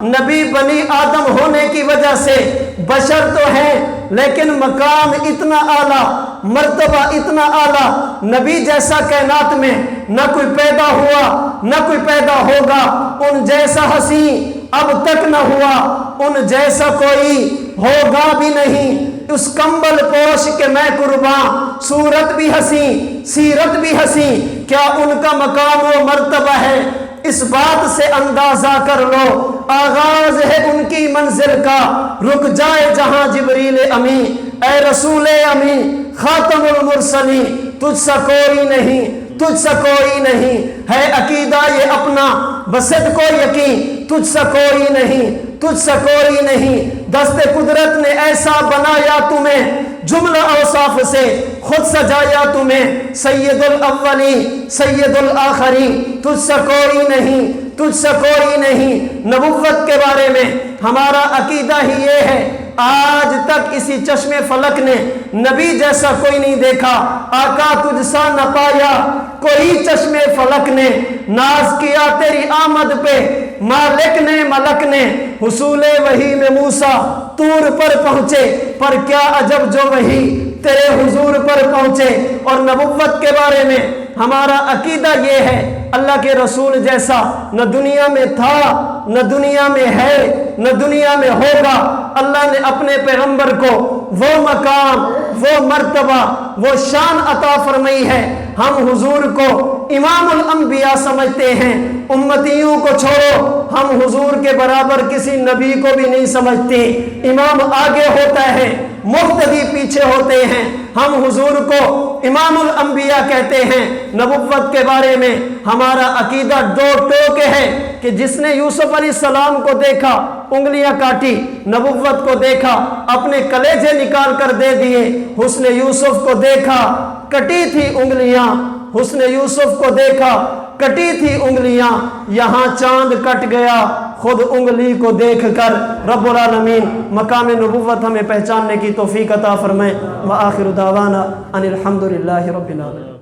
نبی بنی آدم ہونے کی وجہ سے بشر تو ہے، لیکن مقام اتنا اعلیٰ، مرتبہ اتنا اعلیٰ، نبی جیسا کائنات میں نہ کوئی پیدا ہوا نہ کوئی پیدا ہوگا، ان جیسا حسین اب تک نہ ہوا، ان جیسا کوئی ہوگا بھی نہیں۔ اس کمبل پوش کے میں قربان، صورت بھی حسین سیرت بھی حسین، کیا ان کا مقام و مرتبہ ہے؟ اس بات سے اندازہ کر لو، آغاز ہے ان کی منزل کا، رک جائے جہاں جبریل امین۔ اے رسول امین خاتم المرسلین، تجھ سا کوئی نہیں، تجھ سا کوئی نہیں، ہے عقیدہ یہ اپنا بصدق و یقین، تجھ سا کوئی نہیں، تجھ سا کوئی نہیں۔ دست قدرت نے ایسا بنایا تمہیں، جملہ اوصاف سے خود سجایا تمہیں، سید الاولین سید الآخرین، تجھ سا کوئی نہیں، تجھ سا کوئی نہیں۔ نبوت کے بارے میں ہمارا عقیدہ ہی یہ ہے، آج تک اسی چشم فلک نے نبی جیسا کوئی نہیں دیکھا، آقا تجھ سا نہ پایا کوئی چشم فلک نے، ناز کیا تیری آمد پہ مالک نے ملک نے، حصول وحی میں موسیٰ طور پر پہنچے، پر کیا عجب جو وحی تیرے حضور پر پہنچے۔ اور نبوت کے بارے میں ہمارا عقیدہ یہ ہے، اللہ کے رسول جیسا نہ دنیا میں تھا نہ دنیا میں ہے نہ دنیا میں ہوگا۔ اللہ نے اپنے پیغمبر کو وہ مقام، وہ مرتبہ، وہ شان عطا فرمائی ہے۔ ہم حضور کو امام الانبیاء سمجھتے ہیں، امتیوں کو چھوڑو، ہم حضور کے برابر کسی نبی کو بھی نہیں سمجھتے۔ امام آگے ہوتا ہے، مقتدی پیچھے ہوتے ہیں، ہم حضور کو امام الانبیاء کہتے ہیں۔ نبوت کے بارے میں ہمارا عقیدہ دو ٹوک ہے کہ جس نے یوسف علیہ السلام کو دیکھا انگلیاں کاٹی، نبوت کو دیکھا اپنے کلیجے نکال کر دے دیے، حسن یوسف کو دیکھا کٹی تھی انگلیاں، حسن یوسف کو دیکھا کٹی تھی انگلیاں، یہاں چاند کٹ گیا خود انگلی کو دیکھ کر۔ رب العالمین مقام نبوت ہمیں پہچاننے کی توفیق عطا فرمائے۔ وآخر دعوانا ان الحمدللہ رب العالمین۔